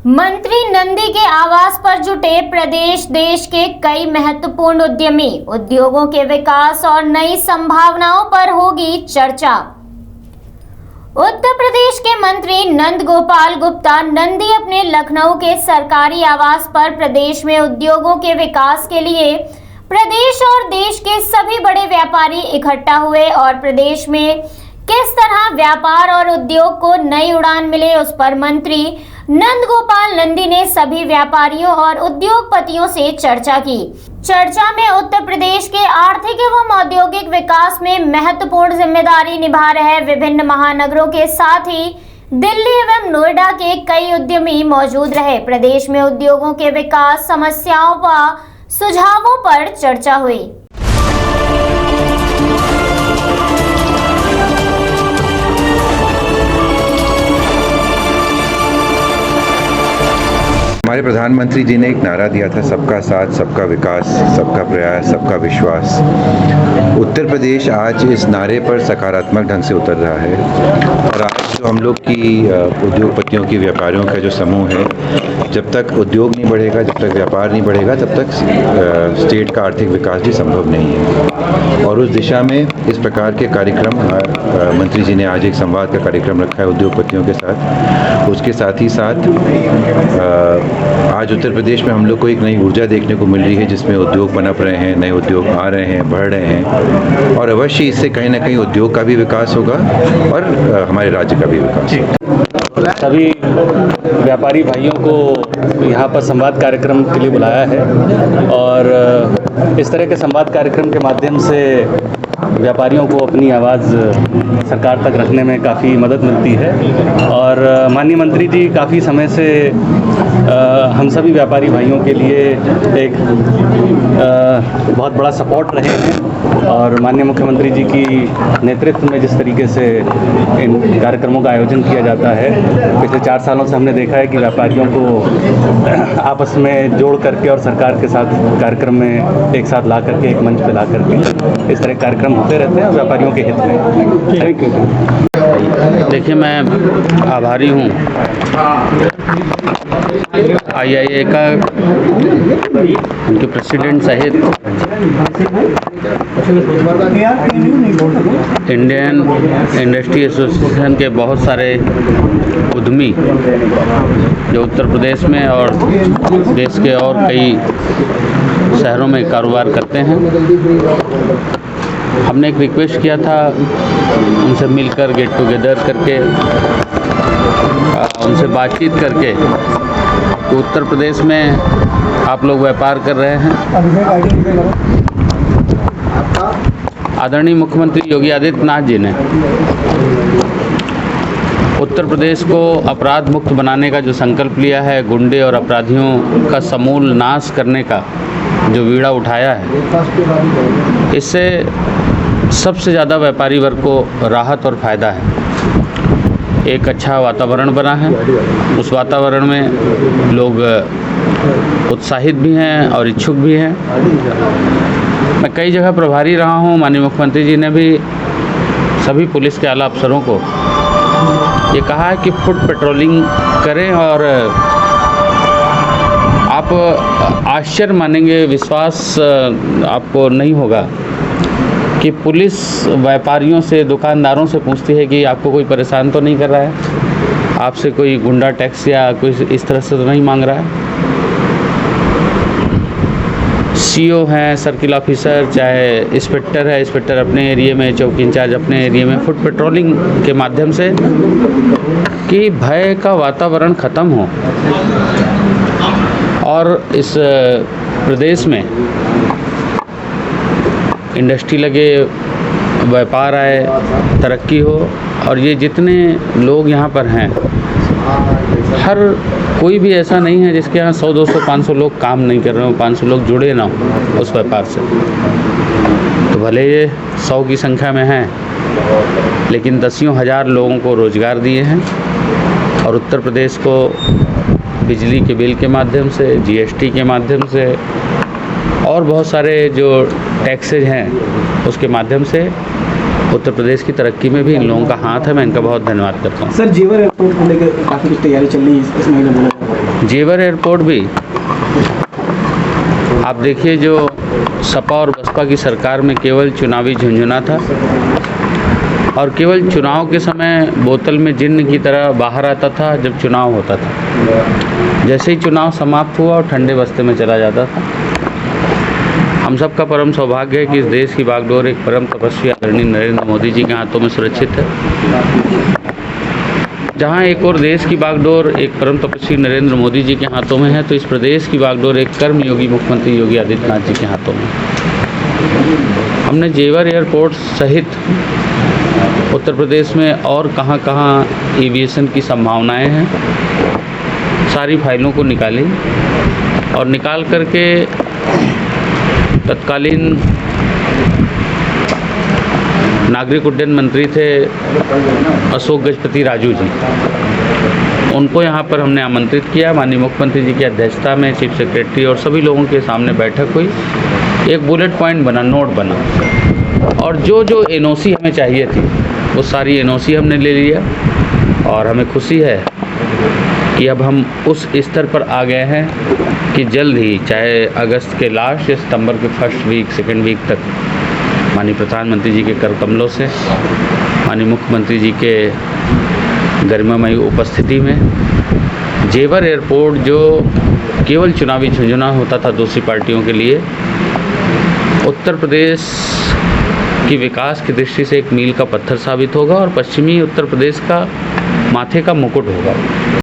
मंत्री नंदी के आवास पर जुटे प्रदेश देश के कई महत्वपूर्ण उद्यमी, उद्योगों के विकास और नई संभावनाओं पर होगी चर्चा। उत्तर प्रदेश के मंत्री नंद गोपाल गुप्ता नंदी अपने लखनऊ के सरकारी आवास पर प्रदेश में उद्योगों के विकास के लिए प्रदेश और देश के सभी बड़े व्यापारी इकट्ठा हुए और प्रदेश में किस तरह व्यापार और उद्योग को नई उड़ान मिले, उस पर मंत्री नंद गोपाल नंदी ने सभी व्यापारियों और उद्योगपतियों से चर्चा की। चर्चा में उत्तर प्रदेश के आर्थिक एवं औद्योगिक विकास में महत्वपूर्ण जिम्मेदारी निभा रहे विभिन्न महानगरों के साथ ही दिल्ली एवं नोएडा के कई उद्यमी मौजूद रहे। प्रदेश में उद्योगों के विकास, समस्याओं व सुझावों पर चर्चा हुई। हमारे प्रधानमंत्री जी ने एक नारा दिया था, सबका साथ, सबका विकास, सबका प्रयास, सबका विश्वास। उत्तर प्रदेश आज इस नारे पर सकारात्मक ढंग से उतर रहा है और आज जो हम लोग की उद्योगपतियों की, व्यापारियों का जो समूह है, जब तक उद्योग नहीं बढ़ेगा, जब तक व्यापार नहीं बढ़ेगा, तब तक स्टेट का आर्थिक विकास भी संभव नहीं है। और उस दिशा में इस प्रकार के कार्यक्रम, मंत्री जी ने आज एक संवाद का कार्यक्रम रखा है उद्योगपतियों के साथ। उसके साथ ही साथ आज उत्तर प्रदेश में हम लोग को एक नई ऊर्जा देखने को मिल रही है, जिसमें उद्योग पनप रहे हैं, नए उद्योग आ रहे हैं, बढ़ रहे हैं और अवश्य इससे कहीं ना कहीं उद्योग का भी विकास होगा और हमारे राज्य का भी विकास होगा। सभी व्यापारी भाइयों को यहाँ पर संवाद कार्यक्रम के लिए बुलाया है और इस तरह के संवाद कार्यक्रम के माध्यम से व्यापारियों को अपनी आवाज़ सरकार तक रखने में काफ़ी मदद मिलती है। और माननीय मंत्री जी काफ़ी समय से हम सभी व्यापारी भाइयों के लिए एक बहुत बड़ा सपोर्ट रहे हैं और माननीय मुख्यमंत्री जी की नेतृत्व में जिस तरीके से इन कार्यक्रमों का आयोजन किया जाता है, पिछले 4 सालों से हमने देखा है कि व्यापारियों को आपस में जोड़ करके और सरकार के साथ कार्यक्रम में एक साथ ला करके, एक मंच पे ला करके इस तरह कार्यक्रम होते रहते हैं विव्यापारियों के हित में। Thank you. देखिए, मैं आभारी हूँ IIA का, उनके प्रेसिडेंट सहित इंडियन इंडस्ट्री एसोसिएशन के बहुत सारे उद्यमी जो उत्तर प्रदेश में और देश के और कई शहरों में कारोबार करते हैं। हमने एक रिक्वेस्ट किया था उनसे मिलकर, गेट टुगेदर करके, उनसे बातचीत करके कि उत्तर प्रदेश में आप लोग व्यापार कर रहे हैं। आदरणीय मुख्यमंत्री योगी आदित्यनाथ जी ने उत्तर प्रदेश को अपराध मुक्त बनाने का जो संकल्प लिया है, गुंडे और अपराधियों का समूल नाश करने का जो बीड़ा उठाया है, इससे सबसे ज़्यादा व्यापारी वर्ग को राहत और फ़ायदा है। एक अच्छा वातावरण बना है, उस वातावरण में लोग उत्साहित भी हैं और इच्छुक भी हैं। मैं कई जगह प्रभारी रहा हूं। माननीय मुख्यमंत्री जी ने भी सभी पुलिस के आला अफसरों को ये कहा है कि फुट पेट्रोलिंग करें और आप आश्चर्य मानेंगे, विश्वास आपको नहीं होगा कि पुलिस व्यापारियों से, दुकानदारों से पूछती है कि आपको कोई परेशान तो नहीं कर रहा है, आपसे कोई गुंडा टैक्स या कोई इस तरह से तो नहीं मांग रहा है। CO हैं, सर्किल ऑफिसर, चाहे इंस्पेक्टर है, इंस्पेक्टर अपने एरिए में, चौकी इंचार्ज अपने एरिए में फुट पेट्रोलिंग के माध्यम से कि भय का वातावरण ख़त्म हो और इस प्रदेश में इंडस्ट्री लगे, व्यापार आए, तरक्की हो। और ये जितने लोग यहाँ पर हैं, हर कोई भी ऐसा नहीं है जिसके यहाँ 100, 200, 500 लोग काम नहीं कर रहे हो, 500 लोग जुड़े ना हो उस व्यापार से। तो भले ये 100 की संख्या में हैं, लेकिन दसियों हज़ार लोगों को रोज़गार दिए हैं और उत्तर प्रदेश को बिजली के बिल के माध्यम से, GST के माध्यम से और बहुत सारे जो टैक्सेज हैं उसके माध्यम से उत्तर प्रदेश की तरक्की में भी इन लोगों का हाथ है। मैं इनका बहुत धन्यवाद करता हूँ। सर, जेवर एयरपोर्ट को लेकर काफ़ी कुछ तैयारी चल रही है इस महीने में। जेवर एयरपोर्ट भी आप देखिए, जो सपा और बसपा की सरकार में केवल चुनावी झुंझुना था और केवल चुनाव के समय बोतल में जिन्न की तरह बाहर आता था जब चुनाव होता था। जैसे ही चुनाव समाप्त हुआ और ठंडे बस्ते में चला जाता था। हम सबका परम सौभाग्य है कि इस देश की बागडोर एक परम तपस्वी आदरणीय नरेंद्र मोदी जी के हाथों में सुरक्षित है। जहां एक और देश की बागडोर एक परम तपस्वी नरेंद्र मोदी जी के हाथों में है, तो इस प्रदेश की बागडोर एक कर्मयोगी मुख्यमंत्री योगी आदित्यनाथ जी के हाथों में। हमने जेवर एयरपोर्ट सहित उत्तर प्रदेश में और कहां एविएशन की संभावनाएं हैं, सारी फाइलों को निकाली और निकाल करके तत्कालीन नागरिक उड्डयन मंत्री थे अशोक गजपति राजू जी, उनको यहाँ पर हमने आमंत्रित किया। माननीय मुख्यमंत्री जी की अध्यक्षता में चीफ सेक्रेटरी और सभी लोगों के सामने बैठक हुई। एक बुलेट पॉइंट बना, नोट बना, और जो एनओसी हमें चाहिए थी वो सारी एनओसी हमने ले लिया। और हमें खुशी है कि अब हम उस स्तर पर आ गए हैं कि जल्द ही, चाहे अगस्त के लास्ट या सितंबर के फर्स्ट वीक, सेकेंड वीक तक, माननीय प्रधानमंत्री जी के कर कमलों से, माननीय मुख्यमंत्री जी के गरिमामयी उपस्थिति में जेवर एयरपोर्ट, जो केवल चुनावी झुंझुना होता था दूसरी पार्टियों के लिए, उत्तर प्रदेश की विकास की दृष्टि से एक मील का पत्थर साबित होगा और पश्चिमी उत्तर प्रदेश का माथे का मुकुट होगा।